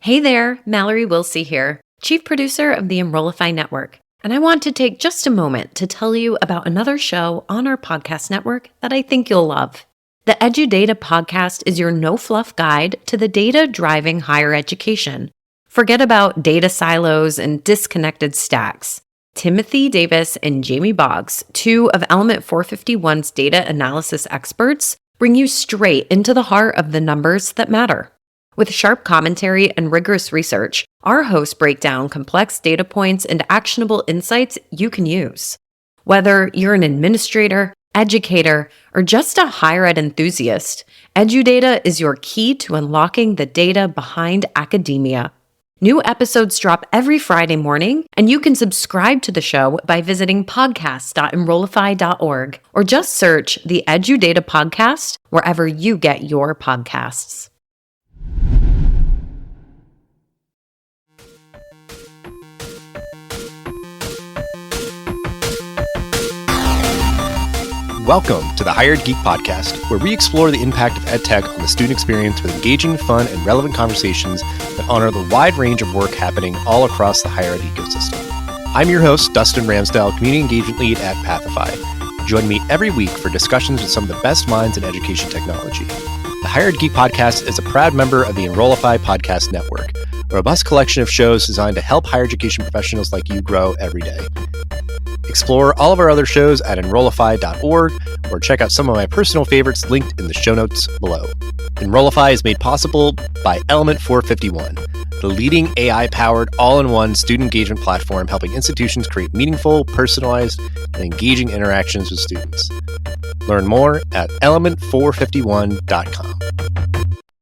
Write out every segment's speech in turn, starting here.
Hey there, Mallory Wilsey here, Chief Producer of the Enrollify Network. And I want to take just a moment to tell you about another show on our podcast network that I think you'll love. The EduData podcast is your no-fluff guide to the data driving higher education. Forget about data silos and disconnected stacks. Timothy Davis and Jamie Boggs, two of Element 451's data analysis experts, bring you straight into the heart of the numbers that matter. With sharp commentary and rigorous research, our hosts break down complex data points and actionable insights you can use. Whether you're an administrator, educator, or just a higher ed enthusiast, EduData is your key to unlocking the data behind academia. New episodes drop every Friday morning, and you can subscribe to the show by visiting podcast.enrollify.org or just search the EduData podcast wherever you get your podcasts. Welcome to the Hired Geek Podcast, where we explore the impact of EdTech on the student experience with engaging, fun, and relevant conversations that honor the wide range of work happening all across the higher ed ecosystem. I'm your host, Dustin Ramsdell, Community Engagement Lead at Pathify. Join me every week for discussions with some of the best minds in education technology. The Hired Geek Podcast is a proud member of the Enrollify Podcast Network, a robust collection of shows designed to help higher education professionals like you grow every day. Explore all of our other shows at enrollify.org or check out some of my personal favorites linked in the show notes below. Enrollify is made possible by Element 451, the leading AI-powered all-in-one student engagement platform helping institutions create meaningful, personalized, and engaging interactions with students. Learn more at element451.com.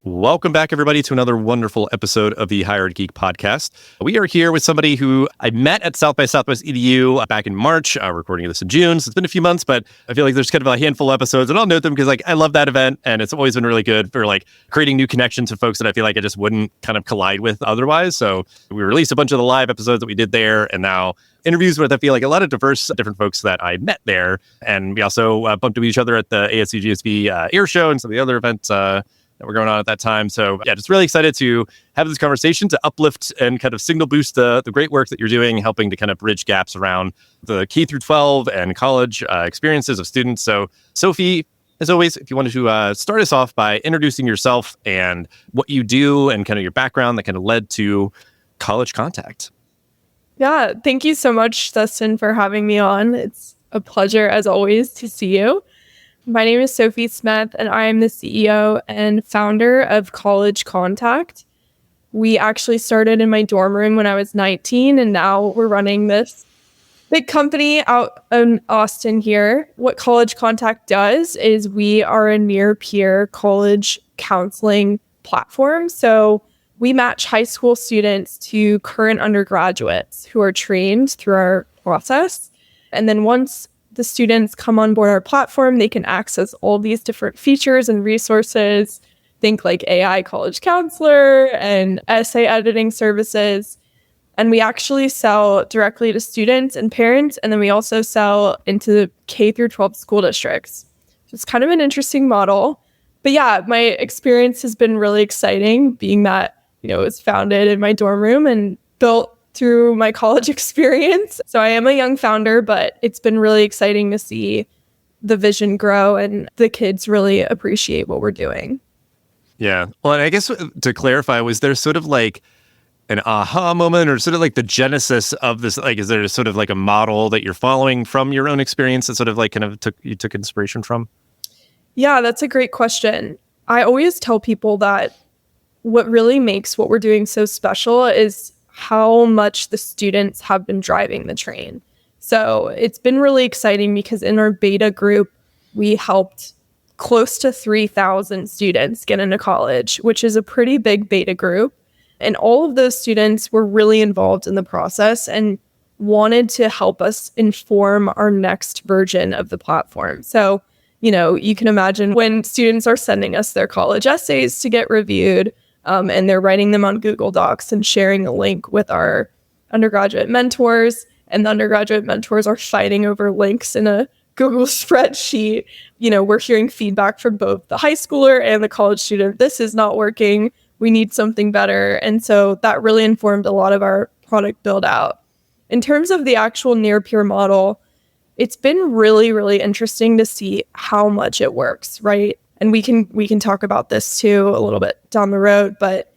Welcome back, everybody, to another wonderful episode of the Hired Geek Podcast. We are here with somebody who I met at South by Southwest EDU back in March, recording this in June, so it's been a few months, but I feel like there's kind of a handful of episodes, and I'll note them because I love that event, and it's always been really good for creating new connections with folks that I feel like I just wouldn't kind of collide with otherwise. So we released a bunch of the live episodes that we did there, and now interviews with, I feel like, a lot of diverse different folks that I met there. And we also bumped into each other at the ASU GSV Air Show and some of the other events that were going on at that time. So yeah, just really excited to have this conversation to uplift and kind of signal boost the great work that you're doing, helping to kind of bridge gaps around the K through 12 and college experiences of students. So Sophie, as always, if you wanted to start us off by introducing yourself and what you do and kind of your background that kind of led to College Contact. Yeah, thank you so much, Dustin, for having me on. It's a pleasure, as always, to see you. My name is Sophie Smith, and I am the CEO and founder of College Contact. We actually started in my dorm room when I was 19, and now we're running this big company out in Austin here. What College Contact does is we are a near-peer college counseling platform. So we match high school students to current undergraduates who are trained through our process. And then once the students come on board our platform, they can access all these different features and resources. Think like AI college counselor and essay editing services. And we actually sell directly to students and parents. And then we also sell into the K through 12 school districts. So it's kind of an interesting model. But yeah, my experience has been really exciting, being that, it was founded in my dorm room and built through my college experience. So I am a young founder, but it's been really exciting to see the vision grow and the kids really appreciate what we're doing. Yeah. Well, and I guess to clarify, was there sort of like an aha moment or sort of like the genesis of this? Like, is there sort of like a model that you're following from your own experience that sort of like kind of took inspiration from? Yeah, that's a great question. I always tell people that what really makes what we're doing so special is how much the students have been driving the train. So it's been really exciting because in our beta group, we helped close to 3,000 students get into college, which is a pretty big beta group. And all of those students were really involved in the process and wanted to help us inform our next version of the platform. So, you can imagine when students are sending us their college essays to get reviewed, and they're writing them on Google Docs and sharing a link with our undergraduate mentors. And the undergraduate mentors are fighting over links in a Google spreadsheet. We're hearing feedback from both the high schooler and the college student. This is not working. we need something better. And so that really informed a lot of our product build out. In terms of the actual near peer model, it's been really, really interesting to see how much it works, right? And we can talk about this too a little bit down the road. But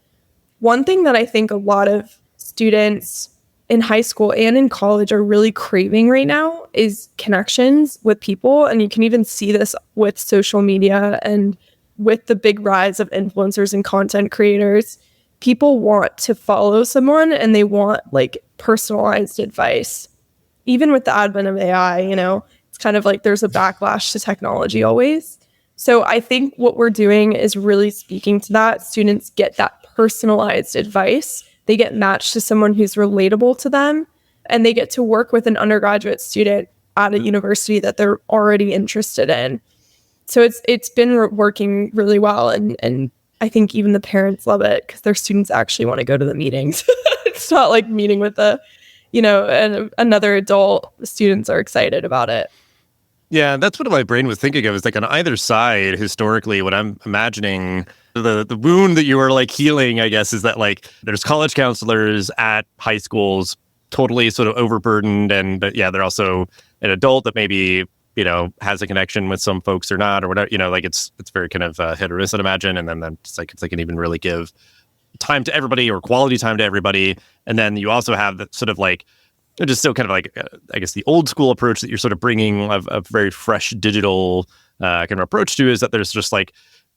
one thing that I think a lot of students in high school and in college are really craving right now is connections with people. And you can even see this with social media and with the big rise of influencers and content creators. People want to follow someone and they want like personalized advice. Even with the advent of AI, it's kind of like there's a backlash to technology always. So I think what we're doing is really speaking to that. Students get that personalized advice. They get matched to someone who's relatable to them, and they get to work with an undergraduate student at a university that they're already interested in. So it's been working really well, and I think even the parents love it because their students actually want to go to the meetings. It's not like meeting with another adult. The students are excited about it. Yeah, that's what my brain was thinking of. Is like on either side, historically, what I'm imagining, the wound that you are like healing, I guess, is that like there's college counselors at high schools totally sort of overburdened, but yeah, they're also an adult that maybe has a connection with some folks or not or whatever. Like it's very kind of hit or miss, I'd imagine, and then it's like they can even really give time to everybody or quality time to everybody, and then you also have that sort of like. Just still kind of like, I guess, the old school approach that you're sort of bringing a very fresh digital kind of approach to is that there's just like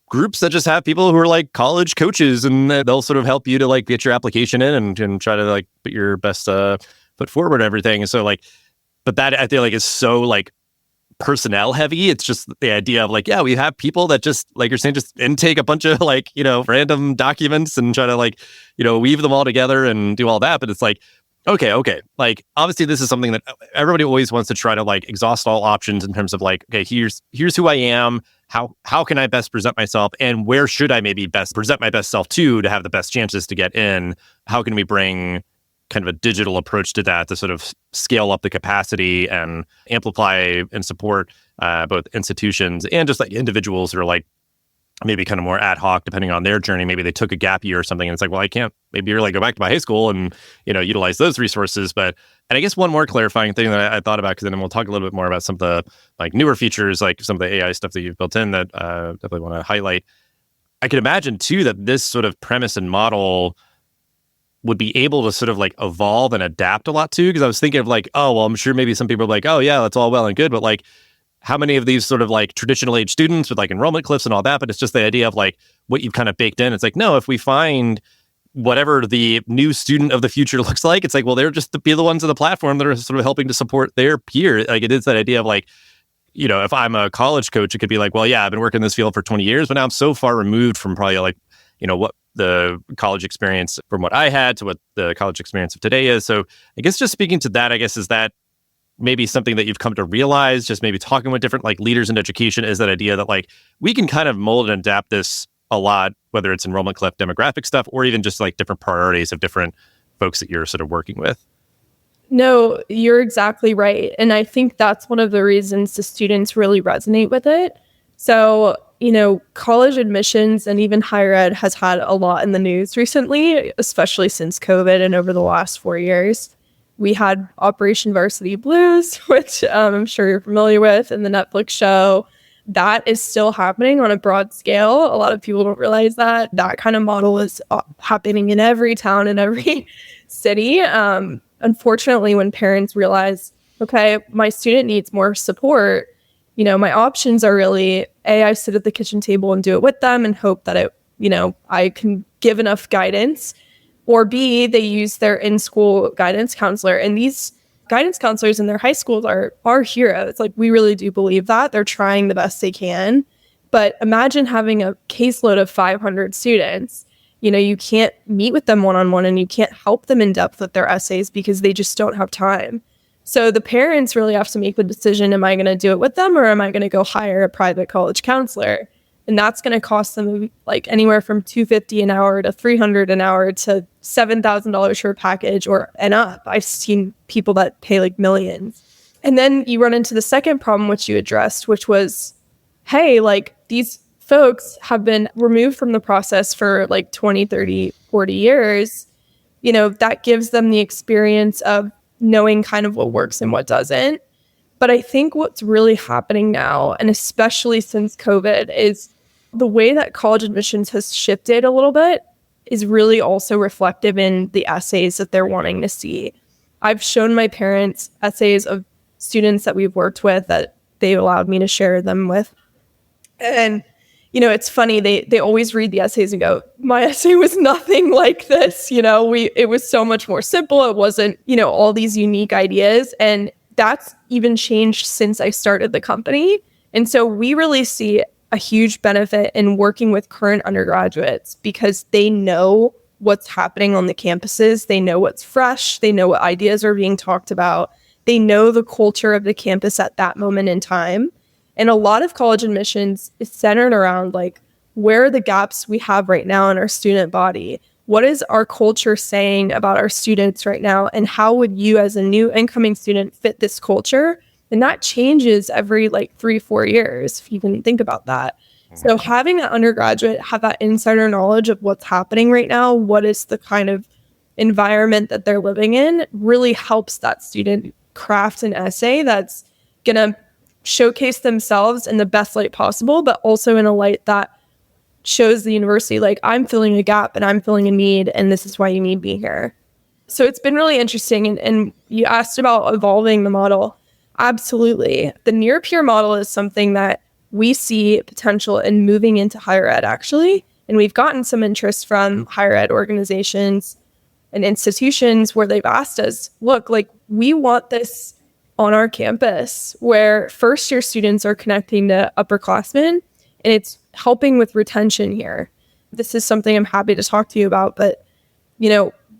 groups that just have people who are like college coaches, and they'll sort of help you to like get your application in and try to like put your best foot forward and everything. And so like, but that I feel like is so like personnel heavy. It's just the idea of like, yeah, we have people that just like you're saying, just intake a bunch of like, random documents and try to like, weave them all together and do all that. But it's like, Okay. Like, obviously, this is something that everybody always wants to try to like exhaust all options in terms of like, okay, here's who I am. How can I best present myself, and where should I maybe best present my best self to have the best chances to get in? How can we bring kind of a digital approach to that to sort of scale up the capacity and amplify and support both institutions and just like individuals who are like maybe kind of more ad hoc depending on their journey. Maybe they took a gap year or something and it's like, well, I can't maybe really go back to my high school and, utilize those resources. And I guess one more clarifying thing that I thought about, because then we'll talk a little bit more about some of the like newer features, like some of the AI stuff that you've built in that definitely want to highlight. I could imagine too that this sort of premise and model would be able to sort of like evolve and adapt a lot too. Because I was thinking of like, oh, well, I'm sure maybe some people are like, oh yeah, that's all well and good, but like, how many of these sort of like traditional age students with like enrollment cliffs and all that, but it's just the idea of like what you've kind of baked in. It's like, no, if we find whatever the new student of the future looks like, it's like, well, they're just be the ones on the platform that are sort of helping to support their peer. Like it is that idea of like, if I'm a college coach, it could be like, well, yeah, I've been working in this field for 20 years, but now I'm so far removed from probably like, what the college experience from what I had to what the college experience of today is. So I guess just speaking to that, I guess, is that maybe something that you've come to realize, just maybe talking with different like leaders in education, is that idea that like we can kind of mold and adapt this a lot, whether it's enrollment cliff demographic stuff or even just like different priorities of different folks that you're sort of working with. No, you're exactly right. And I think that's one of the reasons the students really resonate with it. So, college admissions and even higher ed has had a lot in the news recently, especially since COVID and over the last 4 years. We had Operation Varsity Blues, which I'm sure you're familiar with, in the Netflix show. That is still happening on a broad scale. A lot of people don't realize that. That kind of model is happening in every town and every city. Unfortunately, when parents realize, okay, my student needs more support, my options are really, A, I sit at the kitchen table and do it with them and hope that I can give enough guidance. Or B, they use their in-school guidance counselor. And these guidance counselors in their high schools are heroes. Like, we really do believe that. They're trying the best they can. But imagine having a caseload of 500 students. You can't meet with them one-on-one and you can't help them in depth with their essays because they just don't have time. So the parents really have to make the decision, am I going to do it with them or am I going to go hire a private college counselor? And that's going to cost them like anywhere from $250 an hour to $300 an hour to $7,000 for a package and up. I've seen people that pay like millions. And then you run into the second problem, which you addressed, which was, hey, like these folks have been removed from the process for like 20, 30, 40 years, that gives them the experience of knowing kind of what works and what doesn't. But I think what's really happening now, and especially since COVID, is the way that college admissions has shifted a little bit is really also reflective in the essays that they're wanting to see. I've shown my parents essays of students that we've worked with that they allowed me to share them with. And, it's funny, they always read the essays and go, my essay was nothing like this. It was so much more simple. It wasn't, all these unique ideas. And that's even changed since I started the company. And so we really see a huge benefit in working with current undergraduates because they know what's happening on the campuses. They know what's fresh. They know what ideas are being talked about. They know the culture of the campus at that moment in time. And a lot of college admissions is centered around like, where are the gaps we have right now in our student body? What is our culture saying about our students right now? And how would you as a new incoming student fit this culture? And that changes every like 3-4 years, if you can think about that. So having an undergraduate have that insider knowledge of what's happening right now, what is the kind of environment that they're living in, really helps that student craft an essay that's going to showcase themselves in the best light possible, but also in a light that shows the university, like, I'm filling a gap and I'm filling a need, and this is why you need me here. So it's been really interesting. And you asked about evolving the model. Absolutely. The near peer model is something that we see potential in moving into higher ed, actually. And we've gotten some interest from higher ed organizations and institutions where they've asked us, look, like, we want this on our campus where first year students are connecting to upperclassmen, and it's helping with retention here. This is something I'm happy to talk to you about, but,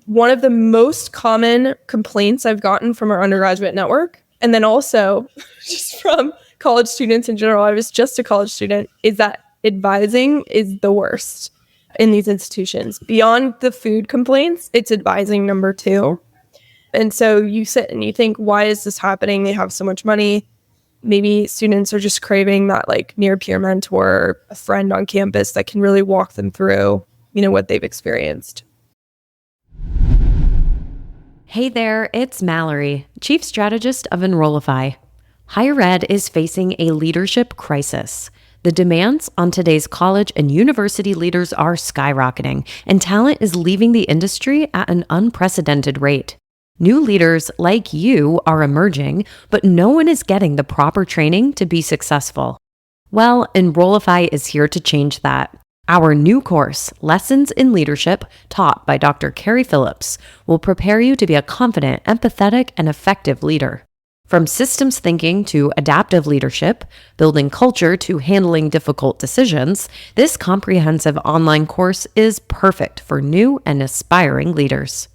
one of the most common complaints I've gotten from our undergraduate network, and then also just from college students in general, I was just a college student, is that advising is the worst in these institutions. Beyond the food complaints, it's advising number 2. And so you sit and you think, why is this happening? They have so much money. Maybe students are just craving that like near peer mentor, a friend on campus that can really walk them through, what they've experienced. Hey there, it's Mallory, Chief Strategist of Enrollify. Higher ed is facing a leadership crisis. The demands on today's college and university leaders are skyrocketing, and talent is leaving the industry at an unprecedented rate. New leaders like you are emerging, but no one is getting the proper training to be successful. Well, Enrollify is here to change that. Our new course, Lessons in Leadership, taught by Dr. Carrie Phillips, will prepare you to be a confident, empathetic, and effective leader. From systems thinking to adaptive leadership, building culture to handling difficult decisions, this comprehensive online course is perfect for new and aspiring leaders.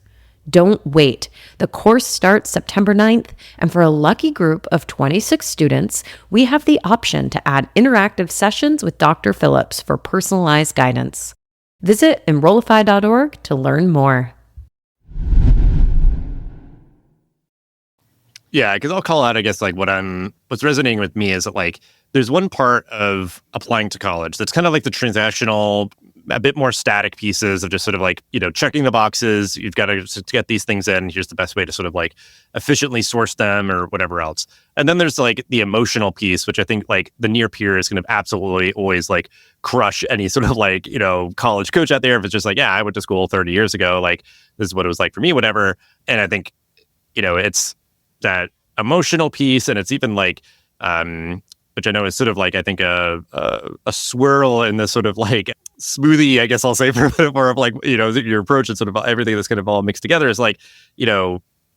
Don't wait. The course starts September 9th, and for a lucky group of 26 students, we have the option to add interactive sessions with Dr. Phillips for personalized guidance. Visit Enrollify.org to learn more. Yeah, because I'll call out, I guess, like what's resonating with me is that like there's one part of applying to college that's kind of like the transactional, a bit more static pieces of just sort of like, checking the boxes. You've got to get these things in. Here's the best way to sort of like efficiently source them or whatever else. And then there's like the emotional piece, which I think like the near peer is going to absolutely always like crush any sort of like, college coach out there. If it's just like, yeah, I went to school 30 years ago. Like, this is what it was like for me, whatever. And I think, it's that emotional piece. And it's even like, which I know is sort of like, I think a swirl in this sort of like smoothie, I guess I'll say, for more of like, your approach and sort of everything that's kind of all mixed together is like,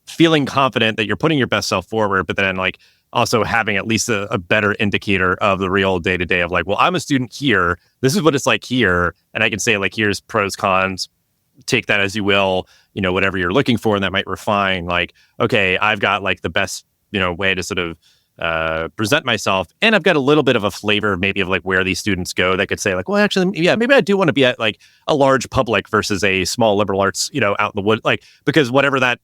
feeling confident that you're putting your best self forward, but then like also having at least a better indicator of the real day-to-day of like, well, I'm a student here. This is what it's like here. And I can say like, here's pros, cons, take that as you will, whatever you're looking for. And that might refine like, okay, I've got like the best, way to sort of present myself, and I've got a little bit of a flavor maybe of like where these students go that could say like, well, actually, yeah, maybe I do want to be at like a large public versus a small liberal arts, out in the wood, like, because whatever that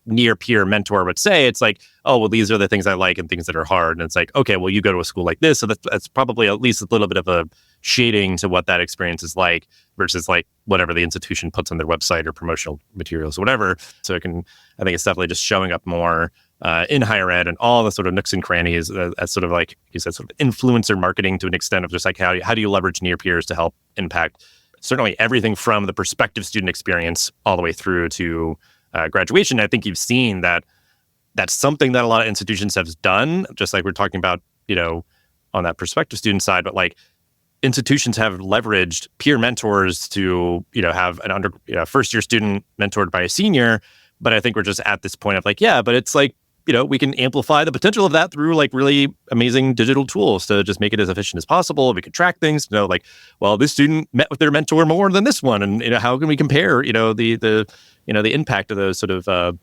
near peer mentor would say. It's like, oh, well, these are the things I like and things that are hard. And it's like, okay, well, you go to a school like this. So that's probably at least a little bit of a shading to what that experience is like versus like whatever the institution puts on their website or promotional materials or whatever. So I think it's definitely just showing up more in higher ed and all the sort of nooks and crannies as sort of like you said, sort of influencer marketing to an extent of just like how do you leverage near peers to help impact certainly everything from the prospective student experience all the way through to graduation. I think you've seen that that's something that a lot of institutions have done, just like we're talking about, on that prospective student side, but like institutions have leveraged peer mentors to, have an first year student mentored by a senior. But I think we're just at this point of like, yeah, but it's like, we can amplify the potential of that through like really amazing digital tools to just make it as efficient as possible. We can track things, like, well, this student met with their mentor more than this one. And, how can we compare, the impact of those sort of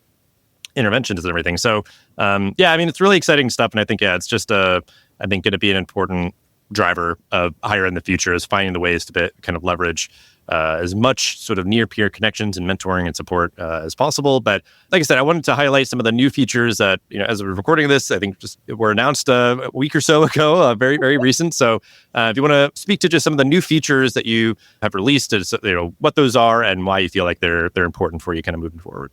interventions and everything. So, it's really exciting stuff. And I think, it's just, I think going to be an important driver of higher in the future is finding the ways to kind of leverage as much sort of near-peer connections and mentoring and support as possible. But like I said, I wanted to highlight some of the new features that, as we're recording this, I think just were announced a week or so ago, very, very recent. So if you want to speak to just some of the new features that you have released, what those are and why you feel like they're important for you kind of moving forward.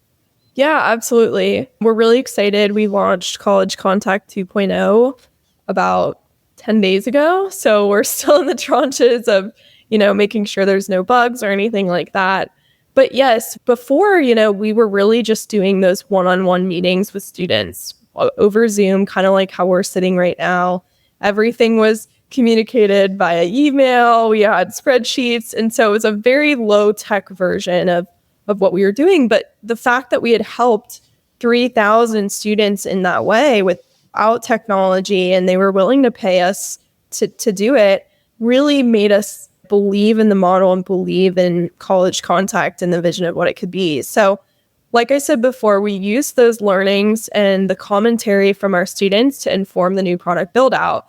Yeah, absolutely. We're really excited. We launched College Contact 2.0 about 10 days ago. So we're still in the tranches of making sure there's no bugs or anything like that. But yes, before, we were really just doing those one-on-one meetings with students over Zoom, kind of like how we're sitting right now. Everything was communicated via email. We had spreadsheets. And so it was a very low-tech version of what we were doing. But the fact that we had helped 3,000 students in that way without technology, and they were willing to pay us to do it, really made us believe in the model and believe in College Contact and the vision of what it could be. So like I said before, we use those learnings and the commentary from our students to inform the new product build out.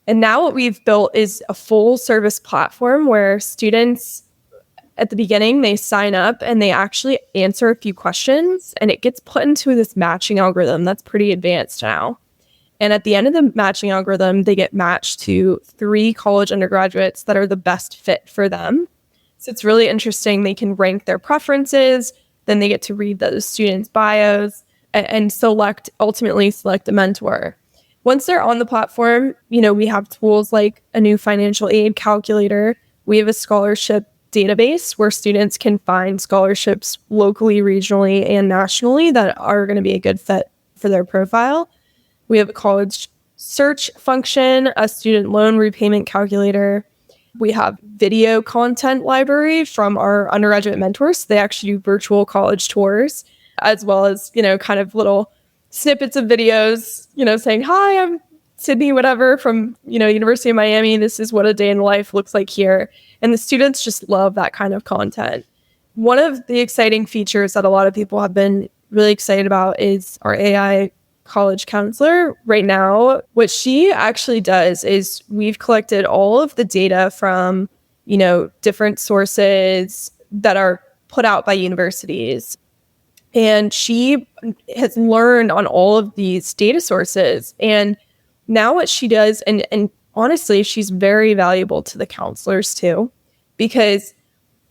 And now what we've built is a full service platform where students at the beginning, they sign up and they actually answer a few questions and it gets put into this matching algorithm that's pretty advanced now. And at the end of the matching algorithm, they get matched to 3 college undergraduates that are the best fit for them. So it's really interesting. They can rank their preferences, then they get to read those students' bios and ultimately select a mentor. Once they're on the platform, we have tools like a new financial aid calculator. We have a scholarship database where students can find scholarships locally, regionally, and nationally that are going to be a good fit for their profile. We have a college search function, a student loan repayment calculator. We have video content library from our undergraduate mentors. They actually do virtual college tours, as well as, kind of little snippets of videos, saying, hi, I'm Sydney, whatever, from, University of Miami. This is what a day in life looks like here. And the students just love that kind of content. One of the exciting features that a lot of people have been really excited about is our AI college counselor. Right now, what she actually does is we've collected all of the data from, different sources that are put out by universities. And she has learned on all of these data sources. And now what she does, and honestly, she's very valuable to the counselors too, because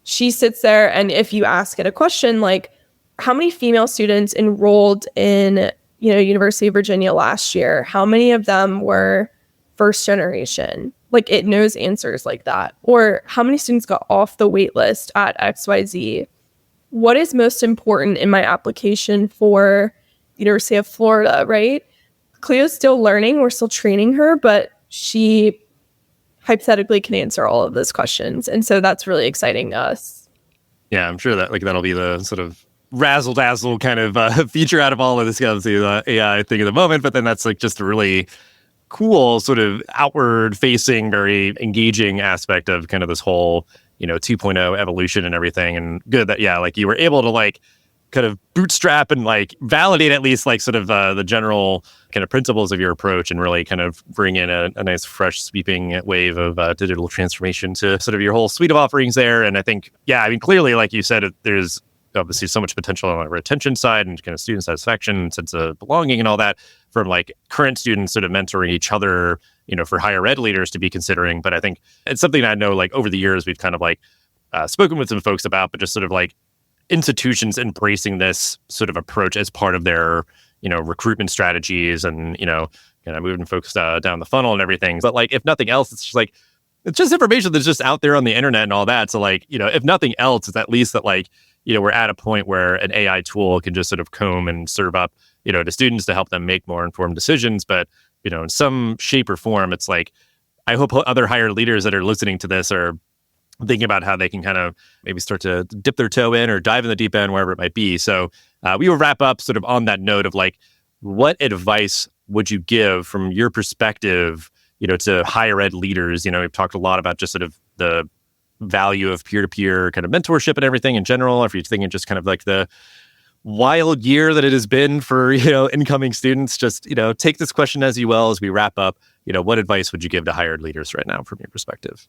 she sits there and if you ask it a question like, how many female students enrolled in, University of Virginia last year? How many of them were first generation? Like it knows answers like that. Or how many students got off the wait list at XYZ? What is most important in my application for University of Florida, right? Cleo's still learning. We're still training her, but she hypothetically can answer all of those questions. And so that's really exciting to us. Yeah, I'm sure that that'll be the sort of razzle-dazzle kind of feature out of all of this AI thing at the moment. But then that's just a really cool sort of outward-facing, very engaging aspect of kind of this whole, 2.0 evolution and everything. And good that, you were able to kind of bootstrap and validate at least sort of the general kind of principles of your approach and really kind of bring in a nice fresh sweeping wave of digital transformation to sort of your whole suite of offerings there. And I think, clearly, like you said, there's obviously so much potential on the retention side and kind of student satisfaction, sense of belonging and all that from like current students sort of mentoring each other, for higher ed leaders to be considering. But I think it's something I know like over the years we've kind of like spoken with some folks about, but just sort of like institutions embracing this sort of approach as part of their, recruitment strategies and, kind of moving folks down the funnel and everything. But like, if nothing else, it's just information that's just out there on the internet and all that. So like, if nothing else, it's at least that like, we're at a point where an AI tool can just sort of comb and serve up, to students to help them make more informed decisions. But, in some shape or form, it's like, I hope other higher leaders that are listening to this are thinking about how they can kind of maybe start to dip their toe in or dive in the deep end, wherever it might be. So we will wrap up sort of on that note of like, what advice would you give from your perspective, to higher ed leaders? We've talked a lot about just sort of the value of peer-to-peer kind of mentorship and everything in general. Or if you're thinking just kind of like the wild year that it has been for, incoming students, just, take this question as you will as we wrap up. What advice would you give to higher ed leaders right now from your perspective?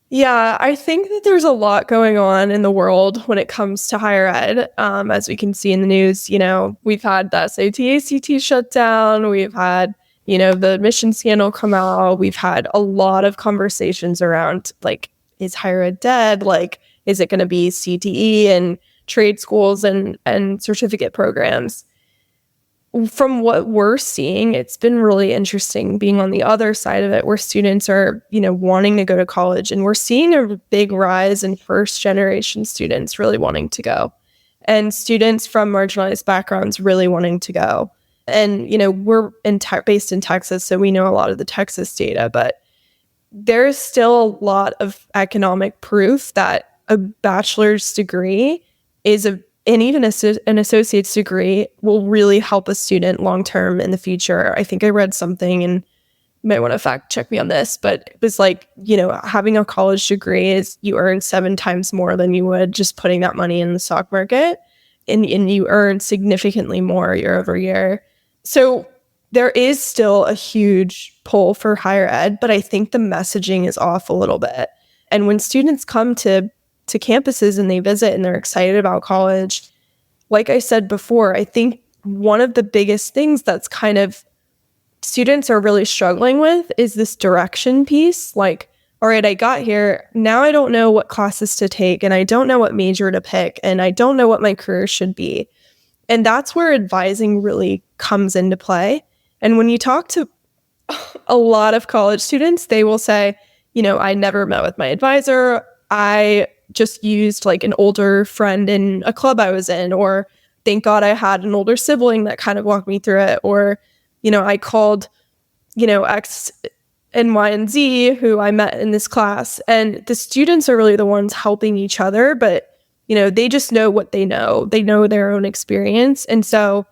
Yeah, I think that there's a lot going on in the world when it comes to higher ed. As we can see in the news, we've had the SAT, ACT shut down. We've had, the admission scandal come out. We've had a lot of conversations around, like, is higher ed dead? Like, is it going to be CTE and trade schools and certificate programs? From what we're seeing, it's been really interesting being on the other side of it, where students are, wanting to go to college. And we're seeing a big rise in first generation students really wanting to go, and students from marginalized backgrounds really wanting to go. And, we're based in Texas, so we know a lot of the Texas data, but there's still a lot of economic proof that a bachelor's degree and even an associate's degree will really help a student long-term in the future. I think I read something, and you might want to fact check me on this, but it was like, having a college degree is you earn 7 times more than you would just putting that money in the stock market. And you earn significantly more year over year. So there is still a huge pull for higher ed, but I think the messaging is off a little bit. And when students come to campuses and they visit and they're excited about college, like I said before, I think one of the biggest things that's kind of students are really struggling with is this direction piece. Like, all right, I got here, now I don't know what classes to take, and I don't know what major to pick, and I don't know what my career should be. And that's where advising really comes into play. And when you talk to a lot of college students, they will say, I never met with my advisor. I just used like an older friend in a club I was in, or thank God I had an older sibling that kind of walked me through it. Or, I called, X and Y and Z who I met in this class, and the students are really the ones helping each other, but, they just know what they know their own experience. And so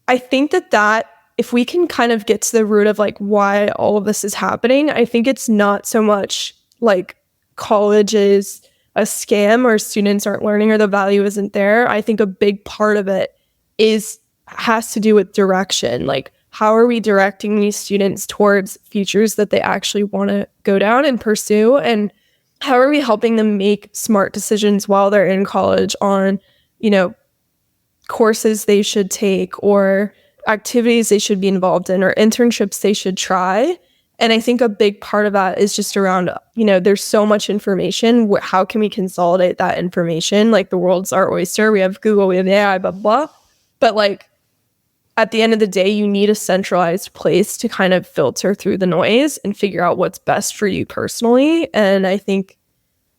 I think that if we can kind of get to the root of like why all of this is happening, I think it's not so much like college is a scam or students aren't learning or the value isn't there. I think a big part of it has to do with direction. Like, how are we directing these students towards futures that they actually want to go down and pursue? And how are we helping them make smart decisions while they're in college on, courses they should take, or activities they should be involved in, or internships they should try? And I think a big part of that is just around, there's so much information. How can we consolidate that information? Like, the world's our oyster. We have Google, we have AI, blah, blah. But like, at the end of the day, you need a centralized place to kind of filter through the noise and figure out what's best for you personally. And I think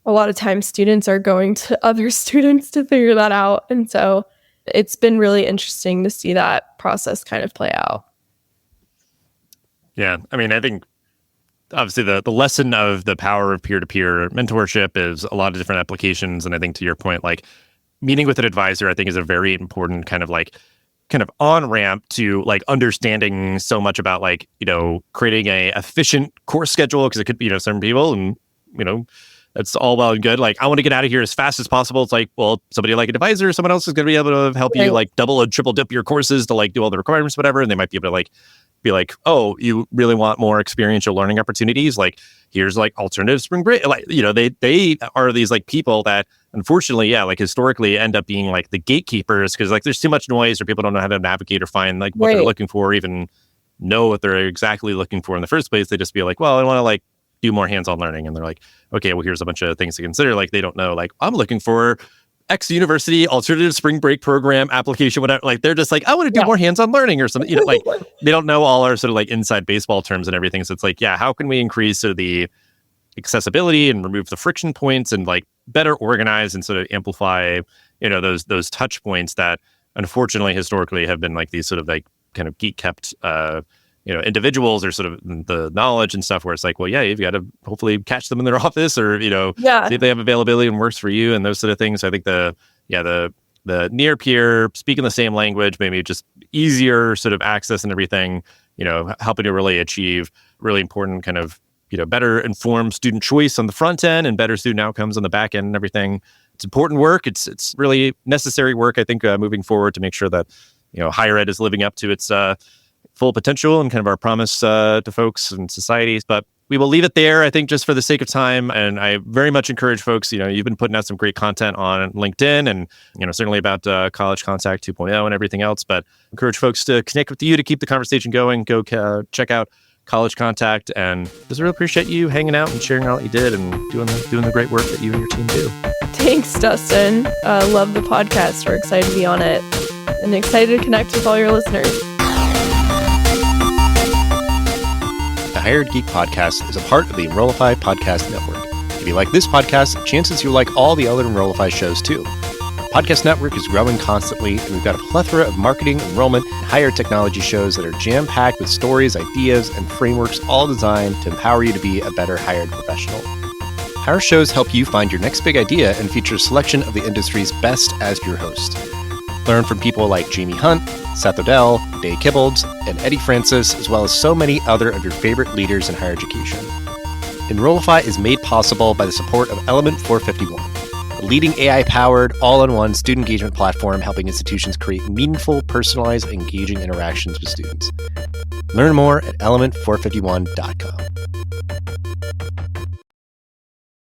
a lot of times students are going to other students to figure that out. And so it's been really interesting to see that process kind of play out. Yeah. I mean, I think obviously the lesson of the power of peer-to-peer mentorship is a lot of different applications. And I think to your point, like meeting with an advisor, I think is a very important kind of on-ramp to like understanding so much about like, creating a efficient course schedule. Cause it could be, certain people and, that's all well and good. Like, I want to get out of here as fast as possible. It's like, well, somebody like an advisor, someone else is going to be able to help you like double and triple dip your courses to like do all the requirements, whatever. And they might be able to like, be like, oh, you really want more experiential learning opportunities? Like, here's like alternative spring break. Like, they are these like people that unfortunately, yeah, like historically end up being like the gatekeepers because like there's too much noise or people don't know how to navigate or find like what they're looking for, or even know what they're exactly looking for in the first place. They just be like, well, I want to like do more hands-on learning. And they're like, okay, well, here's a bunch of things to consider. Like they don't know, like I'm looking for X university alternative spring break program application, whatever. Like they're just like, I want to do more hands-on learning or something. Like they don't know all our sort of like inside baseball terms and everything. So it's like, yeah, how can we increase sort of the accessibility and remove the friction points and like better organize and sort of amplify, those touch points that unfortunately historically have been like these sort of like kind of geek kept individuals or sort of the knowledge and stuff where it's like, well, yeah, you've got to hopefully catch them in their office or, see if they have availability and works for you and those sort of things. So I think the near peer, speaking the same language, maybe just easier sort of access and everything, helping to really achieve really important kind of, better informed student choice on the front end and better student outcomes on the back end and everything. It's important work. It's really necessary work, I think, moving forward to make sure that, higher ed is living up to its full potential and kind of our promise to folks and societies. But we will leave it there, I think, just for the sake of time. And I very much encourage folks, you've been putting out some great content on LinkedIn and, certainly about College Contact 2.0 and everything else. But encourage folks to connect with you to keep the conversation going. Go check out College Contact. And just really appreciate you hanging out and sharing all that you did and doing the great work that you and your team do. Thanks, Dustin. Love the podcast. We're excited to be on it and excited to connect with all your listeners. The Hired Geek Podcast is a part of the Enrollify podcast network. If you like this podcast, chances you'll like all the other Enrollify shows too. Our podcast network is growing constantly, and we've got a plethora of marketing, enrollment, and higher technology shows that are jam-packed with stories, ideas, and frameworks all designed to empower you to be a better hired professional. Our shows help you find your next big idea and feature a selection of the industry's best as your host. Learn from people like Jamie Hunt, Seth Odell, Dave Kibbolds, and Eddie Francis, as well as so many other of your favorite leaders in higher education. Enrollify is made possible by the support of Element 451, the leading AI-powered, all-in-one student engagement platform helping institutions create meaningful, personalized, engaging interactions with students. Learn more at element451.com.